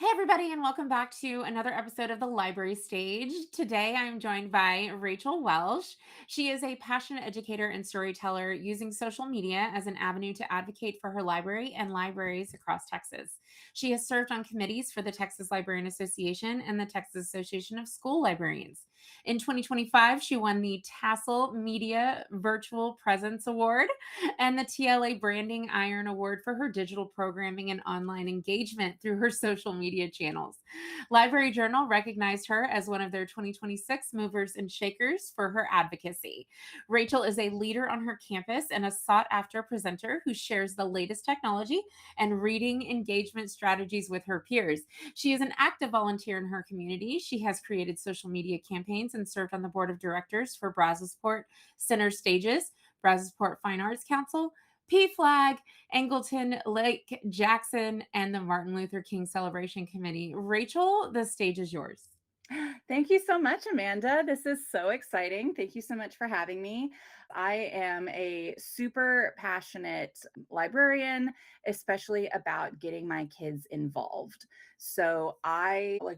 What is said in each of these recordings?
Everybody, and welcome back to another episode of the Library Stage. Today, I'm joined by Rachael Welsh. She is a passionate educator and storyteller using social media as an avenue to advocate for her library and libraries across Texas. She has served on committees for the Texas Librarian Association and the Texas Association of School Librarians. In 2025, she won the Tassel Media Virtual Presence Award and the TLA Branding Iron Award for her digital programming and online engagement through her social media channels. Library Journal recognized her as one of their 2026 movers and shakers for her advocacy. Rachael is a leader on her campus and a sought after presenter who shares the latest technology and reading engagement strategies with her peers. She is an active volunteer in her community. She has created social media campaigns and served on the board of directors for Brazosport Center Stages, Brazosport Fine Arts Council, P Flag, Angleton Lake Jackson, and the Martin Luther King Celebration Committee. Rachael, the stage is yours. Thank you so much, Amanda. This is so exciting. Thank you so much for having me. I am a super passionate librarian, especially about getting my kids involved.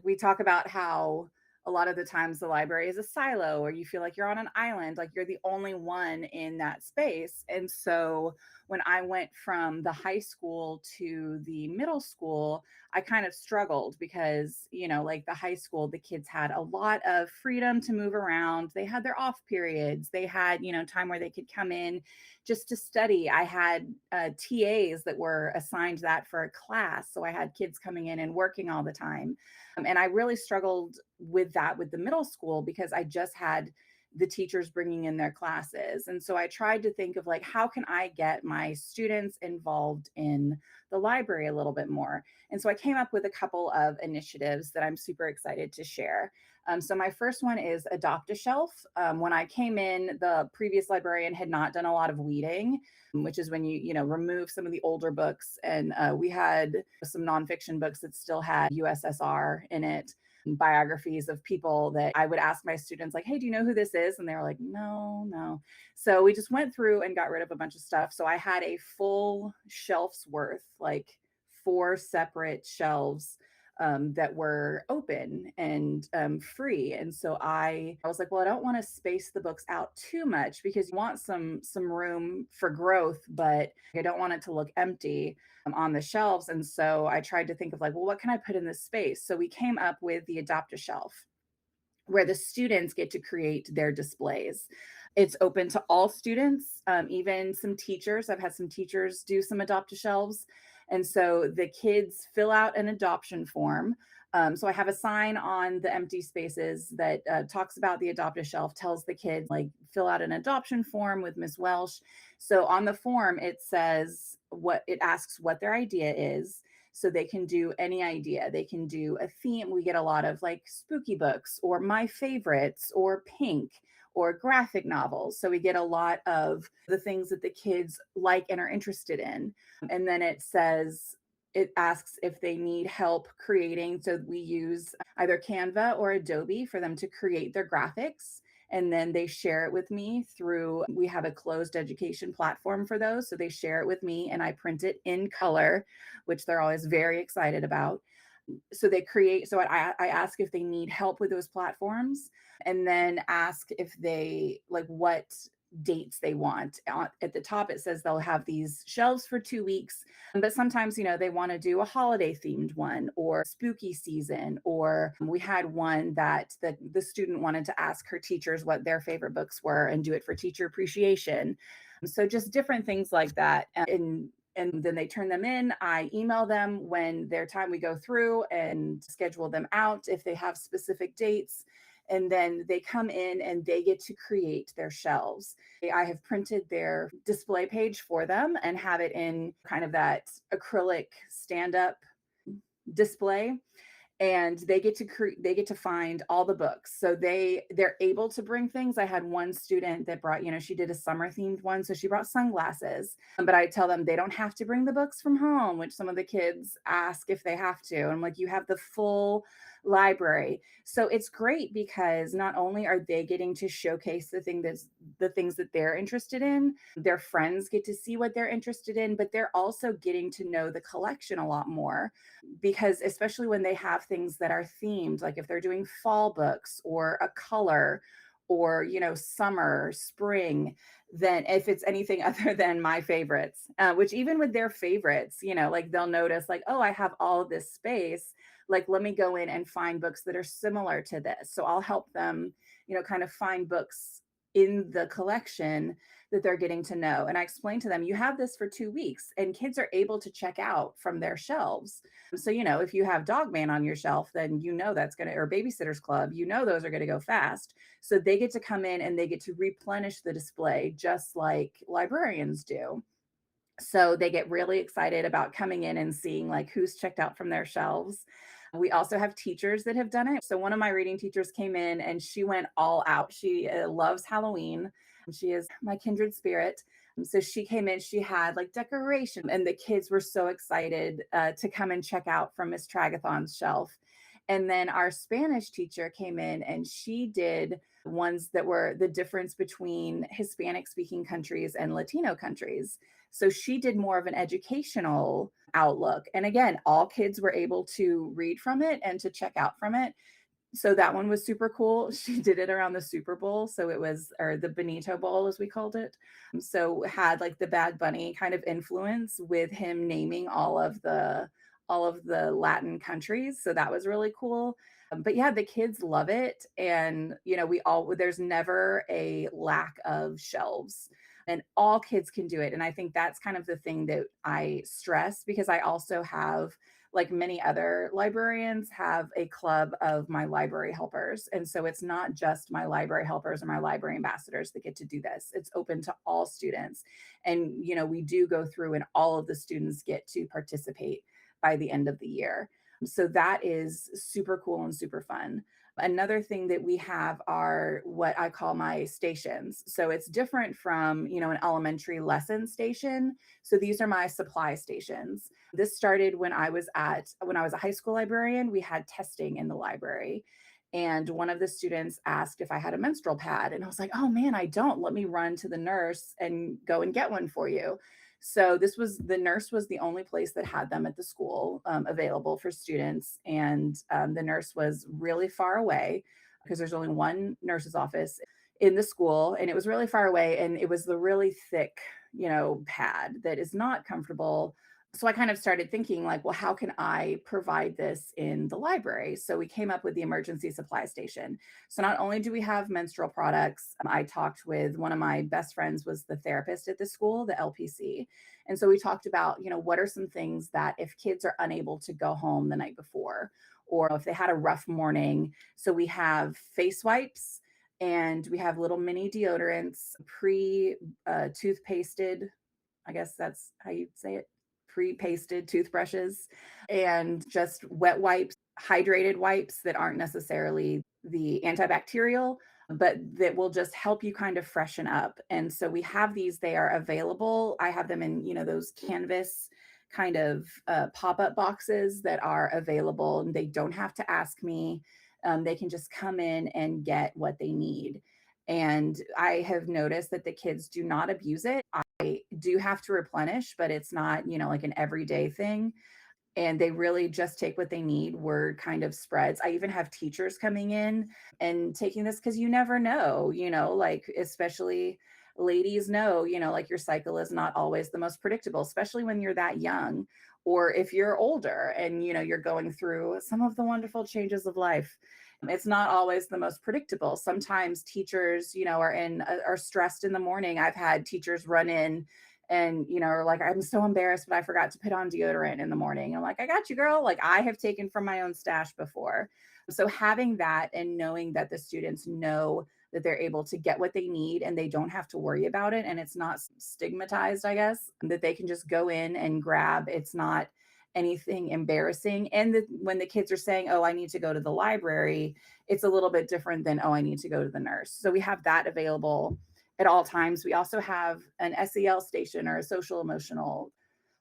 We talk about how a lot of the times the library is a silo or you feel like you're on an island, like you're the only one in that space. And so when I went from the high school to the middle school, I kind of struggled because, like the high school, the kids had a lot of freedom to move around. They had their off periods. They had, time where they could come in just to study. I had TAs that were assigned that for a class. So I had kids coming in and working all the time. And I really struggled with that with the middle school because I just had the teachers bringing in their classes. And so I tried to think of like, how can I get my students involved in the library a little bit more? And so I came up with a couple of initiatives that I'm super excited to share. So my first one is Adopt a Shelf. When I came in, the previous librarian had not done a lot of weeding, which is when you remove some of the older books. And we had some nonfiction books that still had USSR in it, biographies of people that I would ask my students like, hey, do you know who this is? And they were like, no. So we just went through and got rid of a bunch of stuff. So I had a full shelf's worth, like 4 separate shelves that were open and free. And so I was like, well, I don't want to space the books out too much because you want some room for growth, but I don't want it to look empty on the shelves. And so I tried to think of like, well, what can I put in this space? So we came up with the Adopt a Shelf, where the students get to create their displays. It's open to all students, even some teachers. I've had some teachers do some Adopt a Shelves. And so the kids fill out an adoption form. So I have a sign on the empty spaces that talks about the Adopt a Shelf, tells the kids like fill out an adoption form with Ms. Welsh. So on the form, it says it asks what their idea is. So they can do any idea. They can do a theme. We get a lot of like spooky books or my favorites or pink or graphic novels. So we get a lot of the things that the kids like and are interested in. And then it asks if they need help creating. So we use either Canva or Adobe for them to create their graphics. And then they share it with me we have a closed education platform for those. So they share it with me and I print it in color, which they're always very excited about. So I ask if they need help with those platforms and then ask if they like what dates they want. At the top, it says they'll have these shelves for 2 weeks, but sometimes, they want to do a holiday themed one or spooky season, or we had one that the student wanted to ask her teachers what their favorite books were and do it for teacher appreciation. So just different things like that. And then they turn them in. I email them when their time, we go through and schedule them out if they have specific dates. And then they come in and they get to create their shelves. I have printed their display page for them and have it in kind of that acrylic stand-up display. and they get to find all the books. So they're able to bring things. I had one student that brought, she did a summer themed one, so she brought sunglasses. But I tell them they don't have to bring the books from home, which some of the kids ask if they have to. And I'm like, you have the full library. So it's great because not only are they getting to showcase the things that they're interested in, their friends get to see what they're interested in, but they're also getting to know the collection a lot more, because especially when they have things that are themed, like if they're doing fall books or a color or summer, spring, then if it's anything other than my favorites, which even with their favorites, like they'll notice like, oh, I have all of this space, like let me go in and find books that are similar to this. So I'll help them, kind of find books in the collection that they're getting to know. And I explain to them, you have this for 2 weeks, and kids are able to check out from their shelves. So, if you have Dogman on your shelf, then that's going to, or Babysitter's Club, those are going to go fast. So they get to come in and they get to replenish the display just like librarians do. So they get really excited about coming in and seeing like who's checked out from their shelves. We also have teachers that have done it. So one of my reading teachers came in and she went all out. She loves Halloween. She is my kindred spirit. So she came in, she had like decoration, and the kids were so excited to come and check out from Miss Tragathon's shelf. And then our Spanish teacher came in and she did ones that were the difference between Hispanic speaking countries and Latino countries. So she did more of an educational outlook. And again, all kids were able to read from it and to check out from it. So that one was super cool. She did it around the Super Bowl. So it was, or the Benito Bowl, as we called it. So had like the Bad Bunny kind of influence with him naming all of the Latin countries. So that was really cool. But yeah, the kids love it. And, there's never a lack of shelves, and all kids can do it. And I think that's kind of the thing that I stress, because I also have, like many other librarians, have a club of my library helpers. And so it's not just my library helpers or my library ambassadors that get to do this. It's open to all students. And, we do go through and all of the students get to participate by the end of the year. So that is super cool and super fun. Another thing that we have are what I call my stations. So it's different from, an elementary lesson station. So these are my supply stations. This started when I was a high school librarian. We had testing in the library. And one of the students asked if I had a menstrual pad. And I was like, oh man, I don't. Let me run to the nurse and go and get one for you. So the nurse was the only place that had them at the school, available for students. And the nurse was really far away, because there's only one nurse's office in the school. And it was really far away. And it was the really thick, pad that is not comfortable. So I kind of started thinking like, well, how can I provide this in the library? So we came up with the emergency supply station. So not only do we have menstrual products, I talked with one of my best friends, was the therapist at the school, the LPC. And so we talked about, what are some things that if kids are unable to go home the night before, or if they had a rough morning. So we have face wipes, and we have little mini deodorants, toothpasted, I guess that's how you say it, pre-pasted toothbrushes, and just wet wipes, hydrated wipes that aren't necessarily the antibacterial, but that will just help you kind of freshen up. And so we have these, they are available. I have them in, those canvas kind of pop-up boxes that are available, and they don't have to ask me. They can just come in and get what they need. And I have noticed that the kids do not abuse it. I do have to replenish, but it's not, like an everyday thing. And they really just take what they need. Word kind of spreads. I even have teachers coming in and taking this, because you never know, like especially ladies know, like your cycle is not always the most predictable, especially when you're that young, or if you're older and you're going through some of the wonderful changes of life. It's not always the most predictable. Sometimes teachers, are stressed in the morning. I've had teachers run in and are like, I'm so embarrassed, but I forgot to put on deodorant in the morning. I'm like, I got you, girl. Like, I have taken from my own stash before. So having that and knowing that the students know that they're able to get what they need and they don't have to worry about it, and it's not stigmatized, I guess, that they can just go in and grab. It's not anything embarrassing. And when the kids are saying, oh, I need to go to the library, it's a little bit different than, oh, I need to go to the nurse. So we have that available at all times. We also have an SEL station, or a social emotional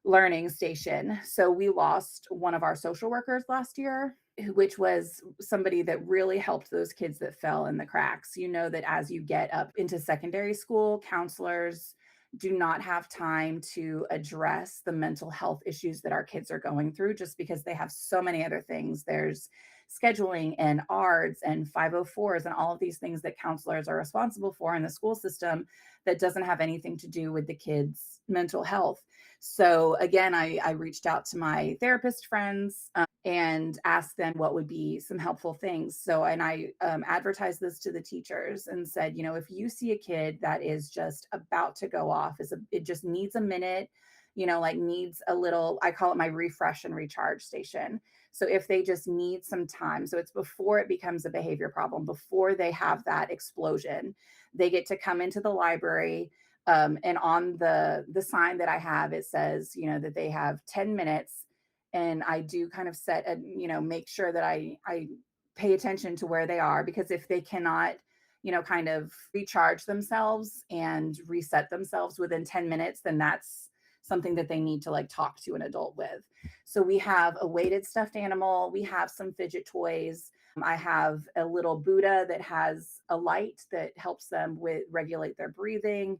learning station. So we lost one of our social workers last year, which was somebody that really helped those kids that fell in the cracks. You know that as you get up into secondary school, counselors do not have time to address the mental health issues that our kids are going through, just because they have so many other things. There's scheduling and ARDS and 504s and all of these things that counselors are responsible for in the school system that doesn't have anything to do with the kids' mental health. So again, I reached out to my therapist friends and asked them what would be some helpful things. So, and I advertised this to the teachers and said, you know, if you see a kid that is just about to go off, it just needs a minute, you know, like needs a little, I call it my refresh and recharge station. So if they just need some time, so it's before it becomes a behavior problem, before they have that explosion, they get to come into the library. And on the sign that I have, it says, you know, that they have 10 minutes. And I do kind of set a, you know, make sure that I pay attention to where they are, because if they cannot, you know, kind of recharge themselves and reset themselves within 10 minutes, then that's something that they need to like talk to an adult with. So we have a weighted stuffed animal, we have some fidget toys. I have a little Buddha that has a light that helps them with regulate their breathing.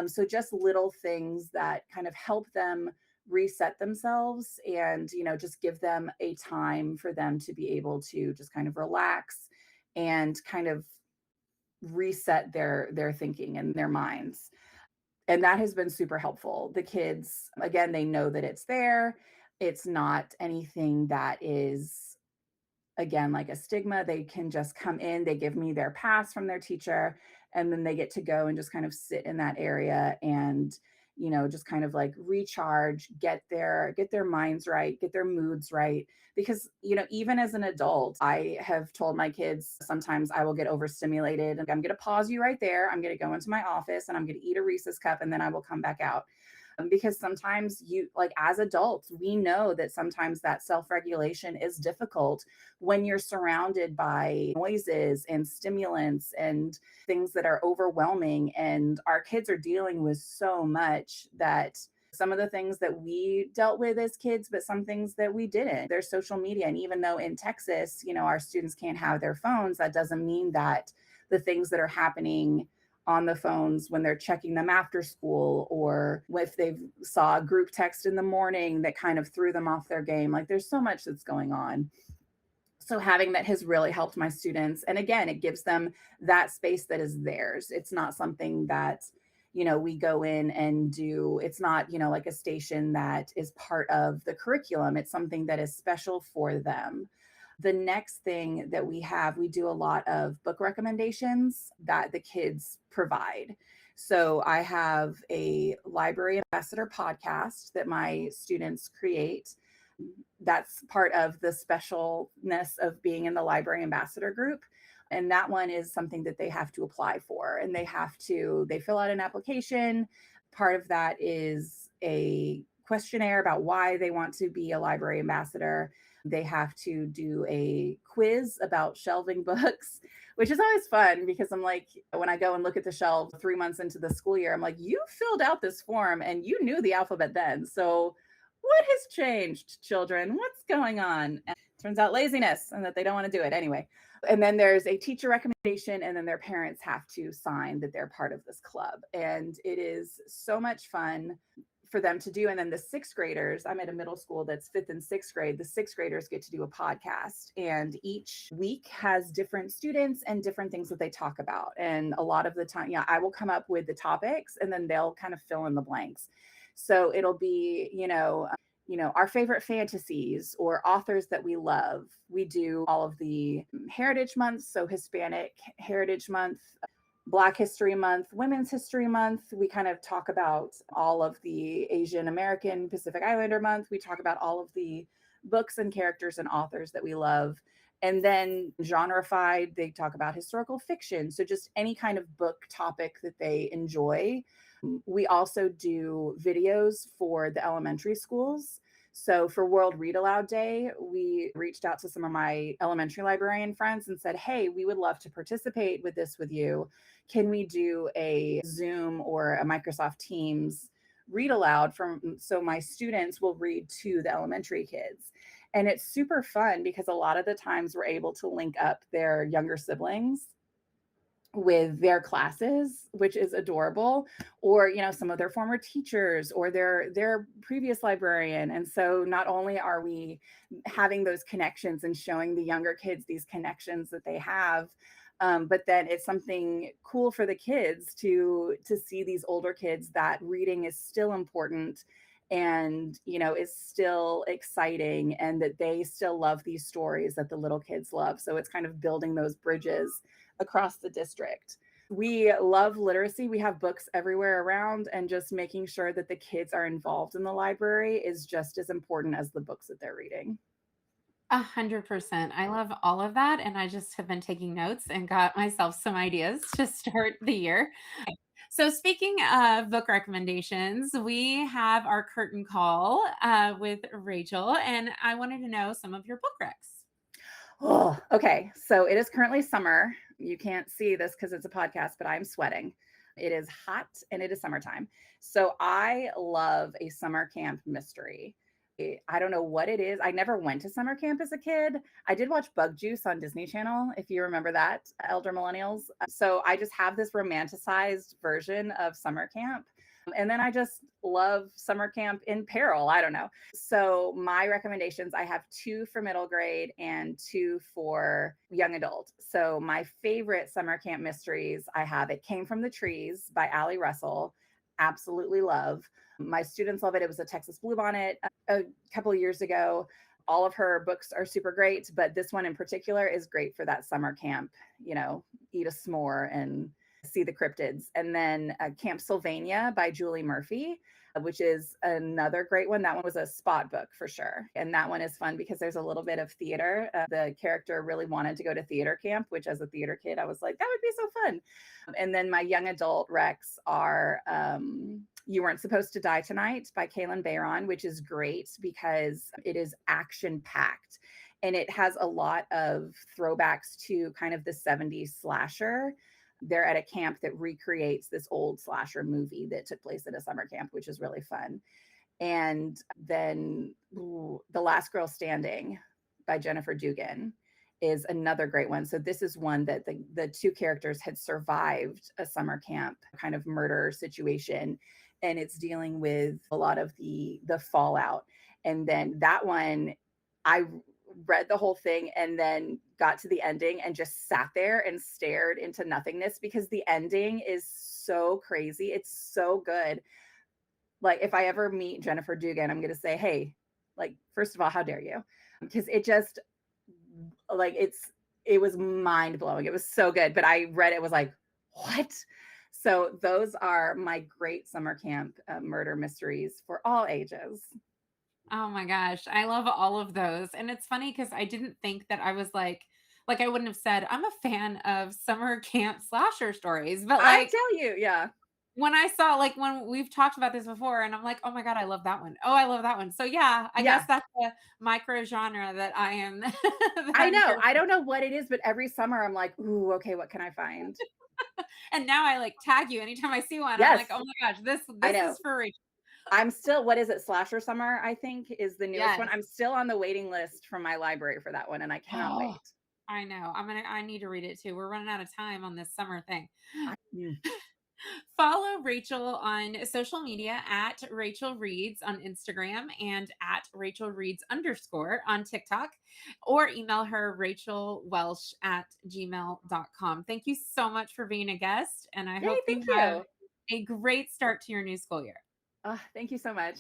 So just little things that kind of help them reset themselves, and you know, just give them a time for them to be able to just kind of relax and kind of reset their thinking and their minds. And that has been super helpful. The kids, again, they know that it's there. It's not anything that is, again, like a stigma. They can just come in, they give me their pass from their teacher, and then they get to go and just kind of sit in that area and, you know, just kind of like recharge, get their minds right, get their moods right. Because, you know, even as an adult, I have told my kids sometimes I will get overstimulated and I'm going to pause you right there. I'm going to go into my office and I'm going to eat a Reese's cup and then I will come back out. Because sometimes you, like as adults, we know that sometimes that self-regulation is difficult when you're surrounded by noises and stimulants and things that are overwhelming, and our kids are dealing with so much that some of the things that we dealt with as kids, but some things that we didn't. There's social media, and even though in Texas, you know, our students can't have their phones, that doesn't mean that the things that are happening on the phones when they're checking them after school, or if they saw a group text in the morning that kind of threw them off their game. Like there's so much that's going on. So having that has really helped my students. And again, it gives them that space that is theirs. It's not something that, you know, we go in and do. It's not, you know, like a station that is part of the curriculum. It's something that is special for them. The next thing that we have, we do a lot of book recommendations that the kids provide. So I have a library ambassador podcast that my students create. That's part of the specialness of being in the library ambassador group. And that one is something that they have to apply for, and they fill out an application. Part of that is a questionnaire about why they want to be a library ambassador. They have to do a quiz about shelving books, which is always fun because I'm like, when I go and look at the shelves 3 months into the school year, I'm like, you filled out this form and you knew the alphabet then. So what has changed, children? What's going on? And it turns out laziness, and that they don't want to do it anyway. And then there's a teacher recommendation, and then their parents have to sign that they're part of this club. And it is so much fun for them to do. And then the sixth graders, I'm at a middle school that's fifth and sixth grade. The sixth graders get to do a podcast, and each week has different students and different things that they talk about. And a lot of the time, yeah, I will come up with the topics and then they'll kind of fill in the blanks. So it'll be, our favorite fantasies or authors that we love. We do all of the heritage months. So Hispanic Heritage Month, Black History Month, Women's History Month. We kind of talk about all of the Asian American Pacific Islander Month. We talk about all of the books and characters and authors that we love. And then genreified, they talk about historical fiction. So just any kind of book topic that they enjoy. We also do videos for the elementary schools. So for World Read Aloud Day, we reached out to some of my elementary librarian friends and said, "Hey, we would love to participate with this with you. Can we do a Zoom or a Microsoft Teams read aloud from so my students will read to the elementary kids?" And it's super fun because a lot of the times we're able to link up their younger siblings with their classes, which is adorable, or some of their former teachers or their previous librarian. And so not only are we having those connections and showing the younger kids these connections that they have, but then it's something cool for the kids to see these older kids that reading is still important and is still exciting, and that they still love these stories that the little kids love. So it's kind of building those bridges across the district. We love literacy. We have books everywhere around, and just making sure that the kids are involved in the library is just as important as the books that they're reading. 100%. I love all of that, and I just have been taking notes and got myself some ideas to start the year. So, speaking of book recommendations, we have our curtain call with Rachel, and I wanted to know some of your book recs. Oh, okay. So it is currently summer. You can't see this because it's a podcast, but I'm sweating. It is hot and it is summertime. So I love a summer camp mystery. I don't know what it is. I never went to summer camp as a kid. I did watch Bug Juice on Disney Channel, if you remember that, elder millennials. So I just have this romanticized version of summer camp. And then I just love summer camp in peril. I don't know. So my recommendations, I have two for middle grade and two for young adult. So my favorite summer camp mysteries, I have It Came from the Trees by Allie Russell. Absolutely love. My students love it. It was a Texas Bluebonnet a couple of years ago. All of her books are super great, but this one in particular is great for that summer camp, eat a s'more and see the cryptids. And then Camp Sylvania by Julie Murphy, which is another great one. That one was a spot book for sure. And that one is fun because there's a little bit of theater. The character really wanted to go to theater camp, which as a theater kid, I was like, that would be so fun. And then my young adult recs are You Weren't Supposed to Die Tonight by Kaylin Bayron, which is great because it is action packed. And it has a lot of throwbacks to kind of the 70s slasher. They're at a camp that recreates this old slasher movie that took place at a summer camp, which is really fun. And then The Last Girl Standing by Jennifer Dugan is another great one. So this is one that the two characters had survived a summer camp kind of murder situation, and it's dealing with a lot of the fallout. And then that one, I read the whole thing and then got to the ending and just sat there and stared into nothingness because the ending is so crazy. It's so good. Like if I ever meet Jennifer Dugan, I'm going to say, "Hey, like first of all, how dare you?" Because it just like it was mind blowing. It was so good, but I read it was like, "What?" So those are my great summer camp murder mysteries for all ages. Oh my gosh, I love all of those. And it's funny because I didn't think that I was like I wouldn't have said I'm a fan of summer camp slasher stories, but I like tell you, yeah. when I saw like when we've talked about this before and I'm like, "Oh my god, I love that one. Oh, I love that one." So yeah, I guess Yeah, that's the micro genre that I am that I I'm know. here I for. don't know what it is, but every summer I'm like, "Ooh, okay, what can I find?" And now I like tag you anytime I see one. I'm Yes, like, "Oh my gosh, this I this know. is for Rachel." I'm still what is it? Slasher Summer, I think, is the newest one. Yes. I'm still on the waiting list from my library for that one, and I cannot Oh, wait. I know. I need to read it too. We're running out of time on this summer thing. Mm. Follow Rachel on social media at Rachel Reads on Instagram and at Rachel Reads underscore on TikTok, or email her Rachel Welsh at gmail.com. Thank you so much for being a guest, and I Yay, hope thank you have you. a great start to your new school year. Thank you so much.